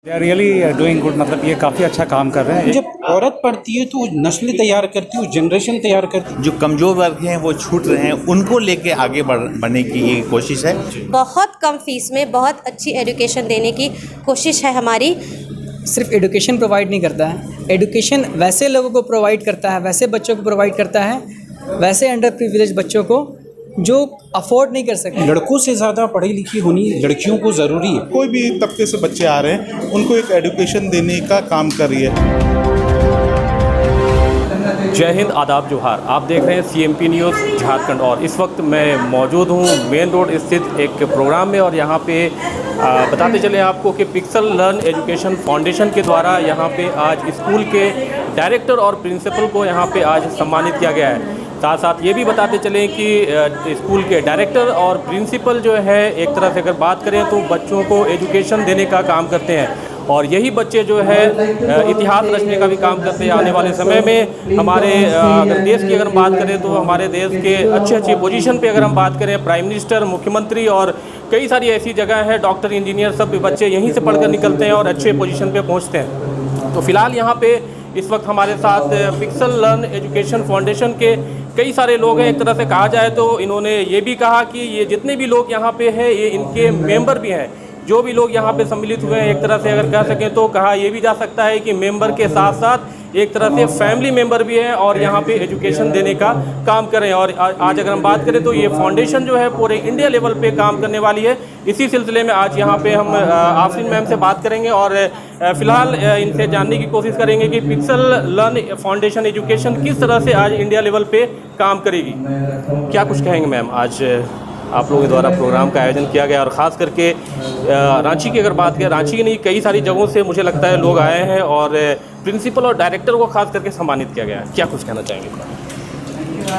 They are really doing good, मतलब ये काफ़ी अच्छा काम कर रहे हैं। जब औरत पढ़ती है तो वो नस्ल तैयार करती है, वो जनरेशन तैयार करती है। जो कमज़ोर वर्ग हैं वो छूट रहे हैं, उनको लेके आगे बढ़ने की ये कोशिश है। बहुत कम फीस में बहुत अच्छी एजुकेशन देने की कोशिश है हमारी। सिर्फ एजुकेशन प्रोवाइड नहीं करता है, एजुकेशन वैसे लोगों को प्रोवाइड करता है, वैसे बच्चों को प्रोवाइड करता है, वैसे अंडर प्रिविलेज बच्चों को जो अफोर्ड नहीं कर सकते। लड़कों से ज़्यादा पढ़ी लिखी होनी लड़कियों को ज़रूरी है। कोई भी तबके से बच्चे आ रहे हैं उनको एक एजुकेशन देने का काम कर रही है। जय हिंद, आदाब, जोहार। आप देख रहे हैं CMP न्यूज़ झारखंड और इस वक्त मैं मौजूद हूँ मेन रोड स्थित एक प्रोग्राम में और यहाँ पे बताते चले आपको कि पिक्सल लर्न एजुकेशन फाउंडेशन के द्वारा यहाँ पे आज स्कूल के डायरेक्टर और प्रिंसिपल को यहाँ पे आज सम्मानित किया गया है। साथ साथ ये भी बताते चलें कि स्कूल के डायरेक्टर और प्रिंसिपल जो है एक तरह से अगर बात करें तो बच्चों को एजुकेशन देने का काम करते हैं और यही बच्चे जो है इतिहास रचने का भी काम करते हैं। आने वाले समय में हमारे अगर देश की अगर बात करें तो हमारे देश के अच्छी पोजीशन पे अगर हम बात करें, प्राइम मिनिस्टर, मुख्यमंत्री और कई सारी ऐसी जगह है, डॉक्टर, इंजीनियर, सब बच्चे यहीं से पढ़कर निकलते हैं और अच्छे पोजीशन पे पहुँचते हैं। तो फिलहाल यहाँ पे इस वक्त हमारे साथ पिक्सल लर्न एजुकेशन फाउंडेशन के कई सारे लोग हैं। एक तरह से कहा जाए तो इन्होंने ये भी कहा कि ये जितने भी लोग यहाँ पे हैं ये इनके मेंबर भी हैं। जो भी लोग यहाँ पे सम्मिलित हुए हैं एक तरह से अगर कह सकें तो कहा यह भी जा सकता है कि मेंबर के साथ साथ एक तरह से फैमिली मेंबर भी हैं और यहाँ पे एजुकेशन देने का काम कर रहे हैं। और आज अगर हम बात करें तो ये फाउंडेशन जो है पूरे इंडिया लेवल पे काम करने वाली है। इसी सिलसिले में आज यहाँ पे हम आफरीन मैम से बात करेंगे और फिलहाल इनसे जानने की कोशिश करेंगे कि पिक्सल लर्न फाउंडेशन एजुकेशन किस तरह से आज इंडिया लेवल पे काम करेगी। क्या कुछ कहेंगे मैम? आज आप लोगों के द्वारा प्रोग्राम का आयोजन किया गया और ख़ास करके रांची की अगर बात करें, रांची की नहीं कई सारी जगहों से मुझे लगता है लोग आए हैं और प्रिंसिपल और डायरेक्टर को खास करके सम्मानित किया गया है। क्या कुछ कहना चाहेंगे?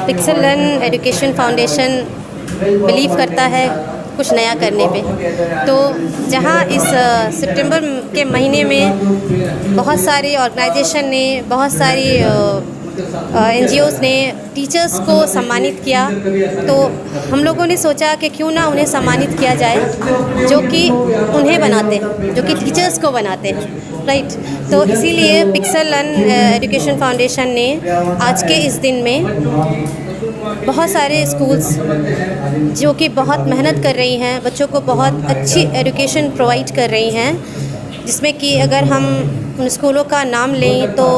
Pixel learn education foundation believe करता है कुछ नया करने पे। तो जहाँ इस सितंबर के महीने में बहुत सारे ऑर्गेनाइजेशन ने, बहुत सारी NGOs ने टीचर्स को सम्मानित किया, तो हम लोगों ने सोचा कि क्यों ना उन्हें सम्मानित किया जाए जो कि उन्हें बनाते हैं, जो कि टीचर्स को बनाते हैं, राइट। तो इसीलिए पिक्सल लर्न एजुकेशन फाउंडेशन ने आज के इस दिन में बहुत सारे स्कूल्स जो कि बहुत मेहनत कर रही हैं, बच्चों को बहुत अच्छी एजुकेशन प्रोवाइड कर रही हैं, जिसमें कि अगर हम उन स्कूलों का नाम लें तो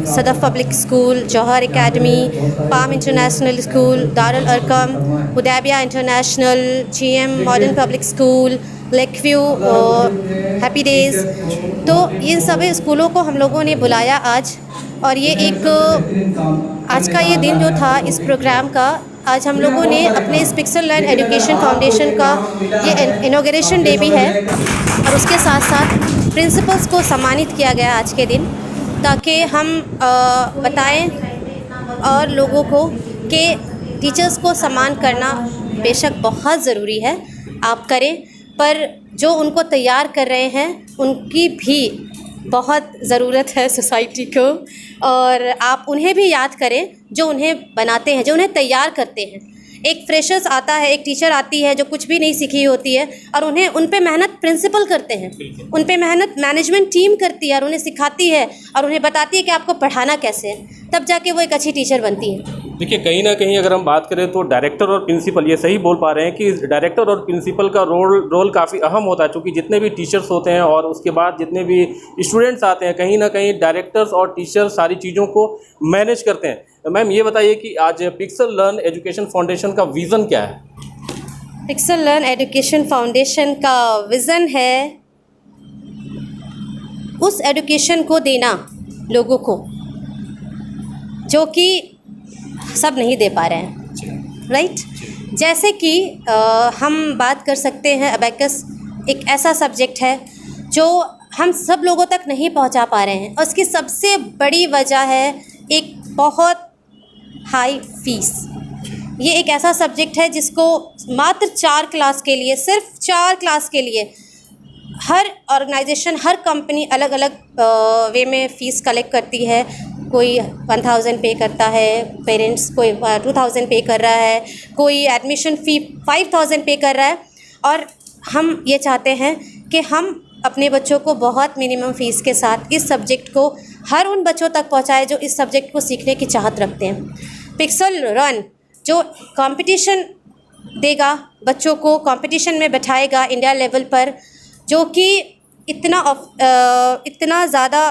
Sadaf public school, Jauhar academy, palm international school, Darul Arqam, Hudaibiya international, GM modern public school, lakeview, happy days. तो इन सभी स्कूलों को हम लोगों ने बुलाया आज, और ये एक आज का ये दिन जो था इस प्रोग्राम का, आज हम लोगों ने अपने इस पिक्सल लर्न एजुकेशन फाउंडेशन का ये इनॉग्रेशन डे भी है और उसके साथ साथ प्रिंसिपल्स को सम्मानित किया गया आज के दिन, ताकि हम बताएं और लोगों को कि टीचर्स को सम्मान करना बेशक बहुत ज़रूरी है, आप करें, पर जो उनको तैयार कर रहे हैं उनकी भी बहुत ज़रूरत है सोसाइटी को, और आप उन्हें भी याद करें जो उन्हें बनाते हैं, जो उन्हें तैयार करते हैं। एक फ्रेशर्स आता है, एक टीचर आती है जो कुछ भी नहीं सीखी होती है और उन्हें उन पे मेहनत प्रिंसिपल करते हैं, उन पे मेहनत मैनेजमेंट टीम करती है और उन्हें सिखाती है और उन्हें बताती है कि आपको पढ़ाना कैसे है, तब जाके वो एक अच्छी टीचर बनती है। देखिए, कहीं ना कहीं अगर हम बात करें तो डायरेक्टर और प्रिंसिपल, ये सही बोल पा रहे हैं कि डायरेक्टर और प्रिंसिपल का रोल काफ़ी अहम होता है, क्योंकि जितने भी टीचर्स होते हैं और उसके बाद जितने भी स्टूडेंट्स आते हैं, कहीं ना कहीं डायरेक्टर्स और टीचर्स सारी चीज़ों को मैनेज करते हैं। तो मैम ये बताइए कि आज पिक्सल लर्न एजुकेशन फाउंडेशन का विज़न क्या है? पिक्सल लर्न एजुकेशन फाउंडेशन का विज़न है उस एजुकेशन को देना लोगों को जो कि सब नहीं दे पा रहे हैं, राइट। जैसे कि हम बात कर सकते हैं, अबैकस एक ऐसा सब्जेक्ट है जो हम सब लोगों तक नहीं पहुंचा पा रहे हैं, और उसकी सबसे बड़ी वजह है एक बहुत हाई फीस। ये एक ऐसा सब्जेक्ट है जिसको मात्र 4 क्लास के लिए, सिर्फ 4 क्लास के लिए हर ऑर्गेनाइजेशन, हर कंपनी अलग अलग वे में फ़ीस कलेक्ट करती है। कोई 1000 पे करता है, पेरेंट्स कोई 2000 पे कर रहा है, कोई एडमिशन फ़ी 5000 पे कर रहा है। और हम ये चाहते हैं कि हम अपने बच्चों को बहुत मिनिमम फ़ीस के साथ इस सब्जेक्ट को हर उन बच्चों तक पहुंचाए जो इस सब्जेक्ट को सीखने की चाहत रखते हैं। पिक्सल रन जो कंपटीशन देगा, बच्चों को कंपटीशन में बैठाएगा इंडिया लेवल पर, जो कि इतना ज़्यादा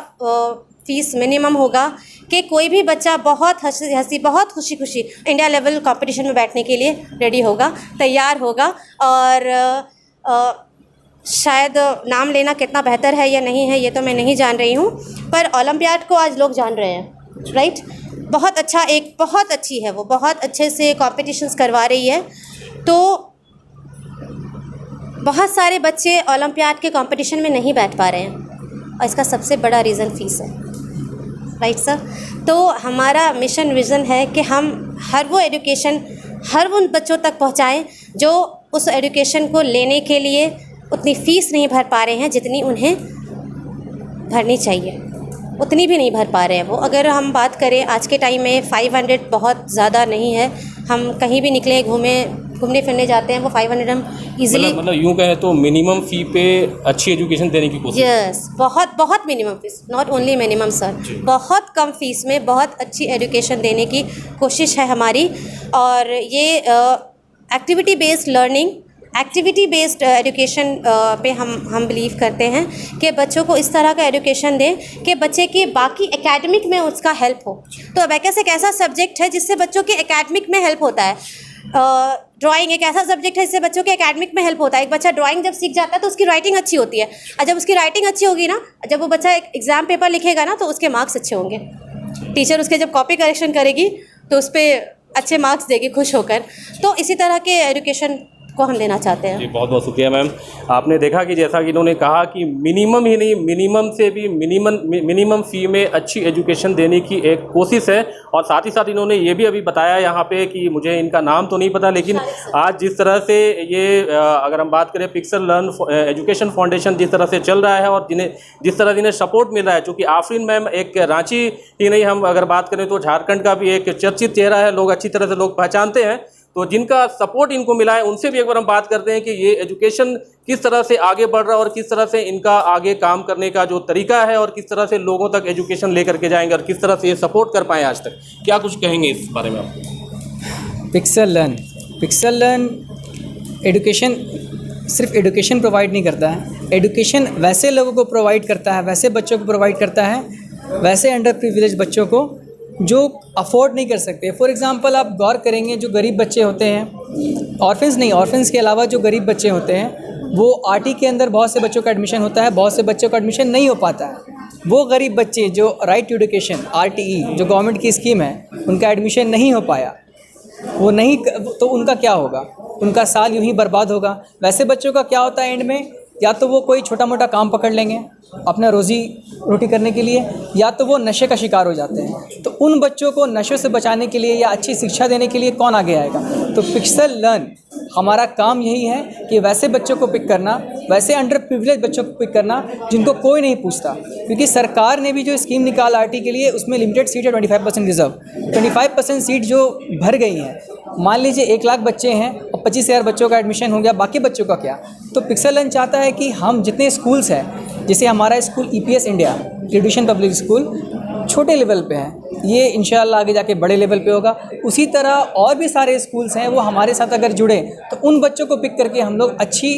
फ़ीस मिनिमम होगा कि कोई भी बच्चा बहुत हंसी बहुत खुशी इंडिया लेवल कंपटीशन में बैठने के लिए रेडी होगा, तैयार होगा। और शायद नाम लेना कितना बेहतर है या नहीं है ये तो मैं नहीं जान रही हूँ, पर ओलंपियाड को आज लोग जान रहे हैं, राइट। बहुत अच्छा, एक बहुत अच्छी है वो, बहुत अच्छे से कॉम्पिटिशन्स करवा रही है। तो बहुत सारे बच्चे ओलंपियाड के कंपटीशन में नहीं बैठ पा रहे हैं और इसका सबसे बड़ा रीज़न फ़ीस है, राइट सर। तो हमारा मिशन विज़न है कि हम हर वो एजुकेशन हर उन बच्चों तक पहुंचाएं जो उस एजुकेशन को लेने के लिए उतनी फ़ीस नहीं भर पा रहे हैं जितनी उन्हें भरनी चाहिए, उतनी भी नहीं भर पा रहे हैं वो। अगर हम बात करें आज के टाइम में 500 बहुत ज़्यादा नहीं है। हम कहीं भी निकले घूमने फिरने जाते हैं वो 500 हम इजीली, मतलब यूँ कहें तो मिनिमम फ़ी पे अच्छी एजुकेशन देने की कोशिश। यस, बहुत minimum fees, not only minimum sir, बहुत कम फीस में बहुत अच्छी एजुकेशन देने की कोशिश है हमारी। और ये activity based learning, activity based education पे हम बिलीव करते हैं कि बच्चों को इस तरह का एजुकेशन दें कि बच्चे की बाकी एकेडमिक में उसका हेल्प हो। तो अबैकस एक ऐसा सब्जेक्ट है जिससे बच्चों के एकेडमिक में हेल्प होता है। ड्राइंग एक ऐसा सब्जेक्ट है जिससे बच्चों के एकेडमिक में हेल्प होता है। एक बच्चा ड्राइंग जब सीख जाता है तो उसकी राइटिंग अच्छी होती है, और जब उसकी राइटिंग अच्छी होगी ना, जब वो बच्चा एक एग्ज़ाम पेपर लिखेगा ना तो उसके मार्क्स अच्छे होंगे। टीचर उसके जब कॉपी करेक्शन करेगी तो उस पर अच्छे मार्क्स देगी खुश होकर। तो इसी तरह के एजुकेशन को हम देना चाहते हैं। जी, बहुत बहुत शुक्रिया मैम। आपने देखा कि जैसा कि इन्होंने कहा कि मिनिमम ही नहीं, मिनिमम से भी मिनिमम फ़ी में अच्छी एजुकेशन देने की एक कोशिश है। और साथ ही साथ इन्होंने ये भी अभी बताया यहाँ पे कि मुझे इनका नाम तो नहीं पता, लेकिन आज जिस तरह से ये अगर हम बात करें पिक्सल लर्न एजुकेशन फाउंडेशन जिस तरह से चल रहा है और जिस तरह जिन्हें सपोर्ट मिल रहा है, चूँकि आफरीन मैम एक रांची ही नहीं, हम अगर बात करें तो झारखंड का भी एक चर्चित चेहरा है, लोग अच्छी तरह से लोग पहचानते हैं। तो जिनका सपोर्ट इनको मिला है उनसे भी एक बार हम बात करते हैं कि ये एजुकेशन किस तरह से आगे बढ़ रहा है और किस तरह से इनका आगे काम करने का जो तरीका है और किस तरह से लोगों तक एजुकेशन लेकर के जाएंगे और किस तरह से ये सपोर्ट कर पाएँ आज तक। क्या कुछ कहेंगे इस बारे में आप? पिक्सल लर्न एजुकेशन सिर्फ एजुकेशन प्रोवाइड नहीं करता है, एजुकेशन वैसे लोगों को प्रोवाइड करता है, वैसे बच्चों को प्रोवाइड करता है, वैसे अंडर प्रिविलेज बच्चों को जो अफोर्ड नहीं कर सकते। फॉर एग्ज़ाम्पल आप गौर करेंगे जो गरीब बच्चे होते हैं, ऑर्फन्स के अलावा जो गरीब बच्चे होते हैं वो आरटी के अंदर बहुत से बच्चों का एडमिशन होता है, बहुत से बच्चों का एडमिशन नहीं हो पाता है। वो गरीब बच्चे जो राइट टू एजुकेशन RTE जो गवर्नमेंट की स्कीम है उनका एडमिशन नहीं हो पाया, वो नहीं, तो उनका क्या होगा? उनका साल यूँ ही बर्बाद होगा। वैसे बच्चों का क्या होता है एंड में, या तो वो कोई छोटा मोटा काम पकड़ लेंगे अपना रोज़ी रोटी करने के लिए, या तो वो नशे का शिकार हो जाते हैं। तो उन बच्चों को नशे से बचाने के लिए या अच्छी शिक्षा देने के लिए कौन आगे आएगा? तो पिक्सल लर्न हमारा काम यही है कि वैसे बच्चों को पिक करना, वैसे अंडर प्रिविलेज बच्चों को पिक करना जिनको कोई नहीं पूछता। क्योंकि सरकार ने भी जो स्कीम निकाला RT के लिए उसमें लिमिटेड सीट है, 25% रिजर्व, 25% सीट जो भर गई हैं। मान लीजिए 1 लाख बच्चे हैं और 25,000 बच्चों का एडमिशन हो गया, बाकी बच्चों का क्या? तो पिक्सल लर्न चाहता है कि हम जितने स्कूल्स हैं, जैसे हमारा school EPS India tradition public school छोटे लेवल पे है, ये इंशाल्लाह आगे जाके बड़े लेवल पे होगा। उसी तरह और भी सारे स्कूल्स हैं, वो हमारे साथ अगर जुड़े तो उन बच्चों को पिक करके हम लोग अच्छी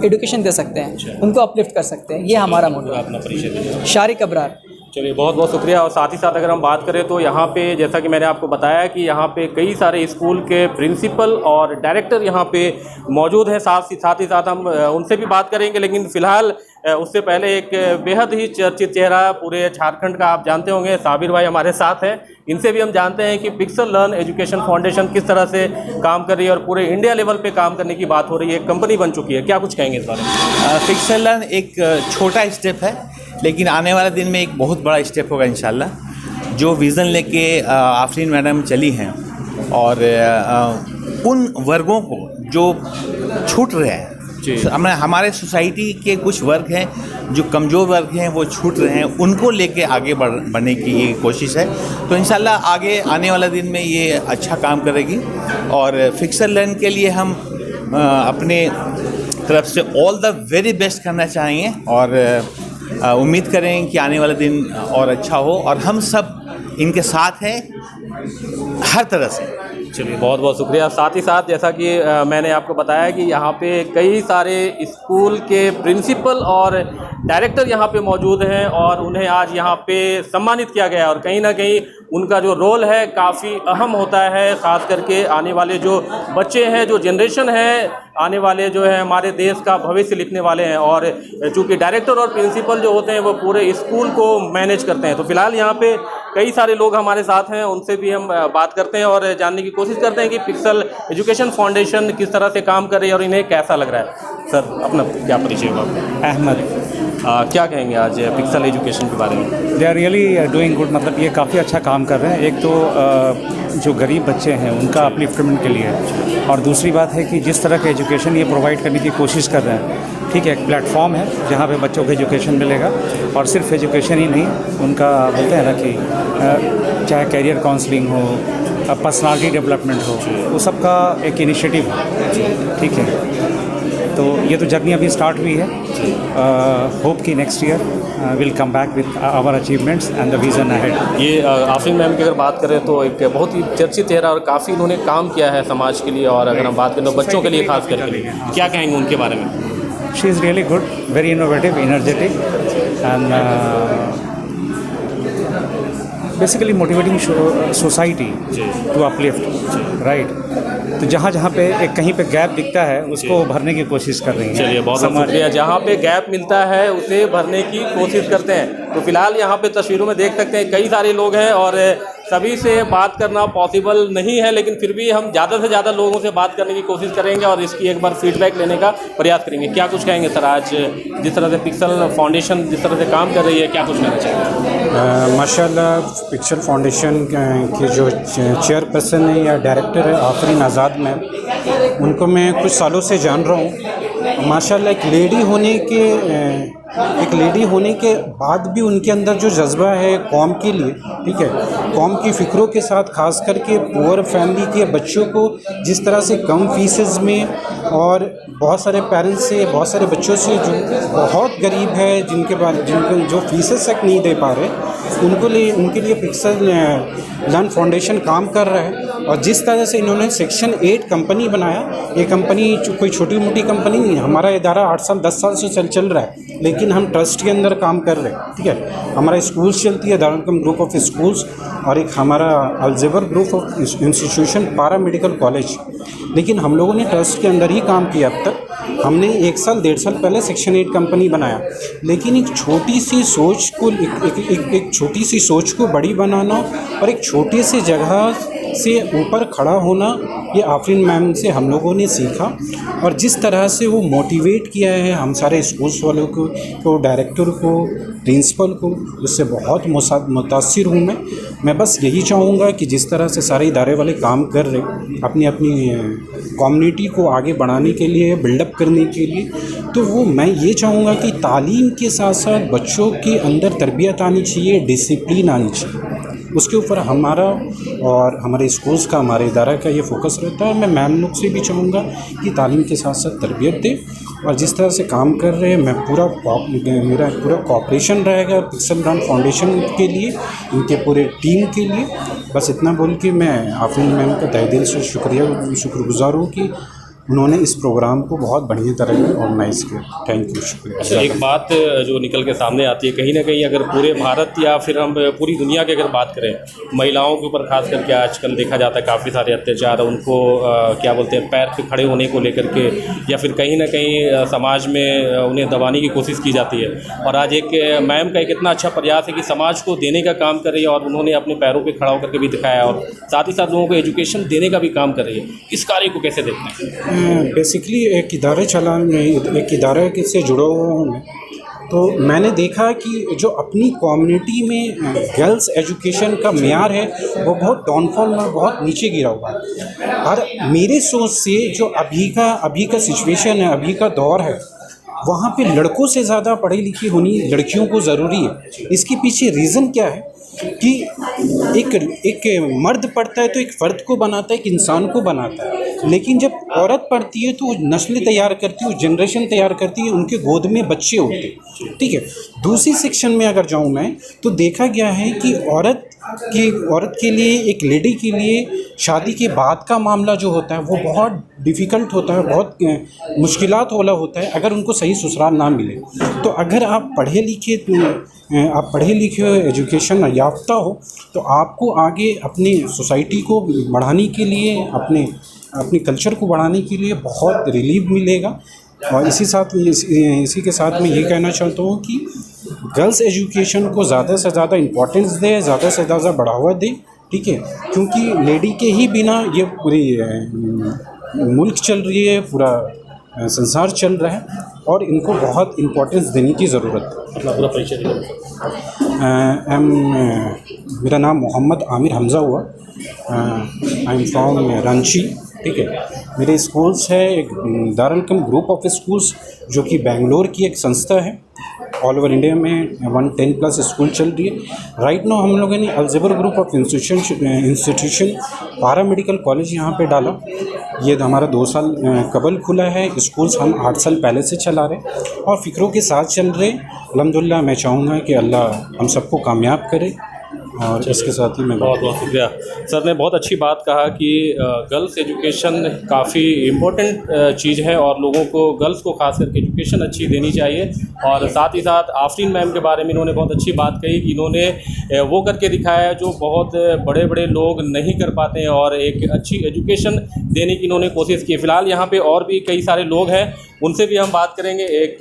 एजुकेशन दे सकते हैं, उनको अपलिफ्ट कर सकते हैं। ये हमारा मोटो है। अपना परिचय शारिक अबरार। चलिए, बहुत बहुत शुक्रिया। और साथ ही साथ अगर हम बात करें तो यहाँ पे जैसा कि मैंने आपको बताया कि यहाँ पे कई सारे स्कूल के प्रिंसिपल और डायरेक्टर यहाँ पे मौजूद हैं। साथ ही साथ हम उनसे भी बात करेंगे, लेकिन फ़िलहाल उससे पहले एक बेहद ही चर्चित चेहरा पूरे झारखंड का आप जानते होंगे, साबिर भाई हमारे साथ हैं। इनसे भी हम जानते हैं कि पिक्सल लर्न एजुकेशन फाउंडेशन किस तरह से काम कर रही है और पूरे इंडिया लेवल पे काम करने की बात हो रही है, एक कंपनी बन चुकी है। क्या कुछ कहेंगे इस बारे में? पिक्सल लर्न एक छोटा स्टेप है, लेकिन आने वाले दिन में एक बहुत बड़ा स्टेप होगा इंशाल्लाह। जो विज़न लेके आफरीन मैडम चली हैं और उन वर्गों को जो छूट रहे हैं, हमारे सोसाइटी के कुछ वर्ग हैं जो कमज़ोर वर्ग हैं वो छूट रहे हैं, उनको लेके आगे बढ़ने की ये कोशिश है। तो इंशाल्लाह आगे आने वाला दिन में ये अच्छा काम करेगी। और पिक्सल लर्न के लिए हम अपने तरफ से ऑल द वेरी बेस्ट करना चाहेंगे और उम्मीद करें कि आने वाला दिन और अच्छा हो और हम सब इनके साथ हैं हर तरह से। चलिए बहुत बहुत शुक्रिया। साथ ही साथ जैसा कि मैंने आपको बताया कि यहाँ पे कई सारे स्कूल के प्रिंसिपल और डायरेक्टर यहाँ पे मौजूद हैं और उन्हें आज यहाँ पे सम्मानित किया गया और कहीं ना कहीं उनका जो रोल है काफ़ी अहम होता है, ख़ास करके आने वाले जो बच्चे हैं, जो जनरेशन है, आने वाले जो है हमारे देश का भविष्य लिखने वाले हैं। और चूँकि डायरेक्टर और प्रिंसिपल जो होते हैं वो पूरे स्कूल को मैनेज करते हैं। तो फिलहाल यहाँ पे कई सारे लोग हमारे साथ हैं, उनसे भी हम बात करते हैं और जानने की कोशिश करते हैं कि पिक्सल एजुकेशन फाउंडेशन किस तरह से काम कर रही है और इन्हें कैसा लग रहा है। सर अपना क्या परिचय होगा? अहमद। क्या कहेंगे आज पिक्सल एजुकेशन के बारे में? They are really doing good, मतलब ये काफ़ी अच्छा काम कर रहे हैं। एक तो जो गरीब बच्चे हैं उनका अपलिफ्टमेंट के लिए, और दूसरी बात है कि जिस तरह का एजुकेशन ये प्रोवाइड करने की कोशिश कर रहे हैं, ठीक है, एक प्लेटफॉर्म है जहाँ पे बच्चों को एजुकेशन मिलेगा और सिर्फ एजुकेशन ही नहीं, उनका बोलते हैं ना कि चाहे कैरियर काउंसलिंग हो, पर्सनालिटी डेवलपमेंट हो, वो सबका एक इनिशिएटिव है, ठीक है। तो ये तो जर्नी अभी स्टार्ट हुई है। होप कि next year will come back with our achievements and the vision ahead. ये आफरीन मैम की अगर बात करें तो एक बहुत ही चर्चित चेहरा और काफ़ी उन्होंने काम किया है समाज के लिए, और अगर हम बात करें तो बच्चों के लिए खास करके क्या कहेंगे उनके बारे में? She is really good, very innovative, energetic and basically motivating society to uplift, right. तो जहाँ जहाँ पे एक कहीं पे गैप दिखता है उसको भरने की कोशिश कर रही हैं। चलिए बहुत बहुत शुक्रिया। जहाँ पे गैप मिलता है उसे भरने की कोशिश करते हैं। तो फिलहाल यहाँ पे तस्वीरों में देख सकते हैं कई सारे लोग हैं और सभी से बात करना पॉसिबल नहीं है, लेकिन फिर भी हम ज़्यादा से ज़्यादा लोगों से बात करने की कोशिश करेंगे और इसकी एक बार फीडबैक लेने का प्रयास करेंगे। क्या कुछ कहेंगे सर, आज जिस तरह से पिक्सल फाउंडेशन जिस तरह से काम कर रही है, क्या कुछ कहना चाहिए? माशाल्लाह पिक्सल फाउंडेशन के जो चेयरपर्सन है या डायरेक्टर है आफरीन आज़ाद मैम, उनको मैं कुछ सालों से जान रहा हूँ। माशाल्लाह एक लेडी होने के बाद भी उनके अंदर जो जज्बा है कौम के लिए, ठीक है, कौम की फ़िक्रों के साथ, ख़ास करके पुअर फैमिली के बच्चों को जिस तरह से कम फीसेस में, और बहुत सारे पेरेंट्स से, बहुत सारे बच्चों से जो बहुत गरीब है, जिनको जो फीसेस तक नहीं दे पा रहे, उनके लिए पिक्सल लर्न फाउंडेशन काम कर रहा है। और जिस तरह से इन्होंने सेक्शन 8 कंपनी बनाया, ये कंपनी कोई छोटी मोटी कंपनी नहीं है। हमारा इदारा 8 साल 10 साल से चल रहा है, लेकिन हम ट्रस्ट के अंदर काम कर रहे हैं, ठीक है। हमारा स्कूल्स चलती है, Darul Uloom group of schools, और एक हमारा अलजेबर ग्रुप ऑफ इंस्टीट्यूशन पारा मेडिकल कॉलेज। लेकिन हम लोगों ने ट्रस्ट के अंदर ही काम किया अब तक। हमने 1 साल 1.5 साल पहले सेक्शन 8 कंपनी बनाया, लेकिन एक छोटी सी सोच को एक छोटी सी सोच को बड़ी बनाना और एक छोटे से जगह से ऊपर खड़ा होना, ये आफरीन मैम से हम लोगों ने सीखा। और जिस तरह से वो मोटिवेट किया है हम सारे स्कूल्स वालों को डायरेक्टर को, प्रिंसिपल को, उससे बहुत मुतासिर हूँ मैं बस यही चाहूँगा कि जिस तरह से सारे इदारे वाले काम कर रहे अपनी कम्युनिटी को आगे बढ़ाने के लिए, बिल्डअप करने के लिए, तो वो मैं ये चाहूँगा कि तालीम के साथ साथ बच्चों के अंदर तरबियत आनी चाहिए, डिसिप्लिन आनी चाहिए। उसके ऊपर हमारा और हमारे स्कूल्स का, हमारे इदारा का ये फोकस रहता है। मैं मैम लोग से भी चाहूँगा कि तालीम के साथ साथ तरबियत दें, और जिस तरह से काम कर रहे हैं मेरा पूरा कोऑपरेशन रहेगा पिक्सल लर्न फाउंडेशन के लिए, इनके पूरे टीम के लिए। बस इतना बोल के मैं आफरीन मैम का तहे दिल से शुक्रगुजार हूँ कि उन्होंने इस प्रोग्राम को बहुत बढ़िया तरह से ऑर्गेनाइज किया। थैंक यू, शुक्रिया। अच्छा, एक बात जो निकल के सामने आती है, कहीं ना कहीं अगर पूरे भारत या फिर हम पूरी दुनिया की अगर बात करें, महिलाओं के ऊपर खास करके आजकल देखा जाता है काफ़ी सारे अत्याचार, उनको क्या बोलते हैं, पैर पे खड़े होने को लेकर के, या फिर कहीं ना कहीं समाज में उन्हें दबाने की कोशिश की जाती है। और आज एक मैम का एक इतना अच्छा प्रयास है कि समाज को देने का काम कर रही है, और उन्होंने अपने पैरों पर खड़ा होकर के भी दिखाया, और साथ ही साथ लोगों को एजुकेशन देने का भी काम कर रही है। इस कार्य को कैसे देखते हैं? बेसिकली एक इदारे से जुड़ा हुआ हूँ मैं, तो मैंने देखा कि जो अपनी कम्युनिटी में गर्ल्स एजुकेशन का मेयार है वो बहुत डाउनफॉल में बहुत नीचे गिरा हुआ है। और मेरे सोच से जो अभी का सिचुएशन है, अभी का दौर है, वहाँ पे लड़कों से ज़्यादा पढ़ी लिखी होनी लड़कियों को ज़रूरी है। इसके पीछे रीज़न क्या है कि एक मर्द पढ़ता है तो एक फ़र्द को बनाता है, एक इंसान को बनाता है, लेकिन जब औरत पढ़ती है तो वो नस्ल तैयार करती है, वो जनरेशन तैयार करती है, उनके गोद में बच्चे होते हैं। ठीक है, दूसरी सेक्शन में अगर जाऊँ मैं तो देखा गया है कि औरत के लिए, एक लेडी के लिए शादी के बाद का मामला जो होता है वो बहुत डिफ़िकल्ट होता है, बहुत मुश्किलात वाला होता है अगर उनको सही ससुराल ना मिले। तो अगर आप पढ़े लिखे हो, एजुकेशन याफ्ता हो, तो आपको आगे अपनी सोसाइटी को बढ़ाने के लिए, अपने कल्चर को बढ़ाने के लिए बहुत रिलीफ मिलेगा। और इसी के साथ मैं ये कहना चाहता हूँ कि गर्ल्स एजुकेशन को ज़्यादा से ज़्यादा इम्पोर्टेंस दें, ज़्यादा से ज़्यादा बढ़ावा दें। ठीक है, क्योंकि लेडी के ही बिना ये पूरी मुल्क चल रही है, पूरा संसार चल रहा है और इनको बहुत इम्पोर्टेंस देने की ज़रूरत है। अपना पूरा परिचय दीजिए। मेरा नाम मोहम्मद आमिर हमज़ा हुआ। I am from Ranchi. ठीक है, मेरे स्कूल्स है एक दारुल-उलूम ग्रुप ऑफ स्कूल्स जो कि बेंगलोर की एक संस्था है। ऑल ओवर इंडिया में 110+ स्कूल चल रही है। राइट नाउ हम लोगों ने Al-Zabar group of institution paramedical college यहाँ पे डाला। ये हमारा 2 साल कबल खुला है। स्कूल्स हम 8 साल पहले से चला रहे और फ़िक्रों के साथ चल रहे। अल्हम्दुलिल्लाह मैं चाहूँगा कि अल्लाह हम सबको कामयाब करे। और इसके साथ ही मैं बहुत बहुत शुक्रिया सर ने बहुत अच्छी बात कहा कि गर्ल्स एजुकेशन काफ़ी इम्पोर्टेंट चीज़ है और लोगों को, गर्ल्स को खास करके एजुकेशन अच्छी देनी चाहिए। और साथ ही साथ आफरीन मैम के बारे में इन्होंने बहुत अच्छी बात कही कि इन्होंने वो करके दिखाया जो बहुत बड़े बड़े लोग नहीं कर पाते हैं और एक अच्छी एजुकेशन देने की इन्होंने कोशिश की। फ़िलहाल यहाँ पे और भी कई सारे लोग हैं, उनसे भी हम बात करेंगे। एक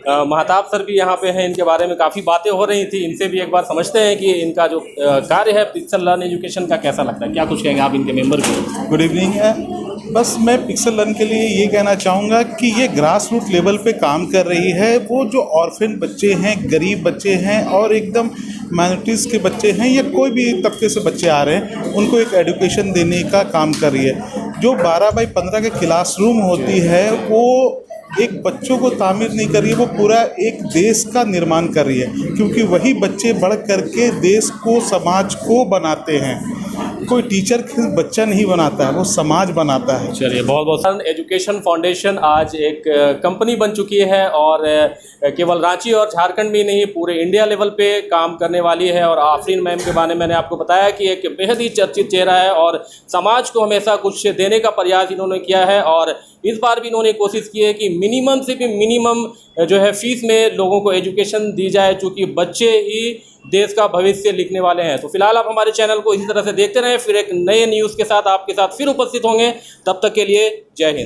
महताब सर भी यहाँ पे हैं, इनके बारे में काफ़ी बातें हो रही थी, इनसे भी एक बार समझते हैं कि इनका जो कार्य है पिक्सल लर्न एजुकेशन का कैसा लगता है। क्या कुछ कहेंगे आप इनके मेंबर को? गुड इवनिंग है। बस मैं पिक्सल लर्न के लिए ये कहना चाहूँगा कि ये ग्रास रूट लेवल पे काम कर रही है। वो जो ऑर्फन बच्चे हैं, गरीब बच्चे हैं और एकदम माइनॉरिटीज़ के बच्चे हैं या कोई भी तबके से बच्चे आ रहे हैं, उनको एक एजुकेशन देने का काम कर रही है। जो 12x15 के क्लासरूम होती है वो एक बच्चों को तामीर नहीं कर रही है, वो पूरा एक देश का निर्माण कर रही है, क्योंकि वही बच्चे बढ़ करके देश को, समाज को बनाते हैं। कोई टीचर बच्चा नहीं बनाता है, वो समाज बनाता है। चलिए, बहुत बहुत एजुकेशन फाउंडेशन आज एक कंपनी बन चुकी है और केवल रांची और झारखंड में ही नहीं पूरे इंडिया लेवल पे काम करने वाली है। और आफरीन मैम के बारे में मैंने आपको बताया कि एक बेहद ही चर्चित चेहरा है और समाज को हमेशा कुछ देने का प्रयास इन्होंने किया है। और इस बार भी इन्होंने कोशिश की है कि मिनिमम से भी मिनिमम जो है फीस में लोगों को एजुकेशन दी जाए, चूँकि बच्चे ही देश का भविष्य लिखने वाले हैं। तो फिलहाल आप हमारे चैनल को इसी तरह से देखते रहें, फिर एक नए न्यूज़ के साथ आपके साथ फिर उपस्थित होंगे। तब तक के लिए जय हिंद।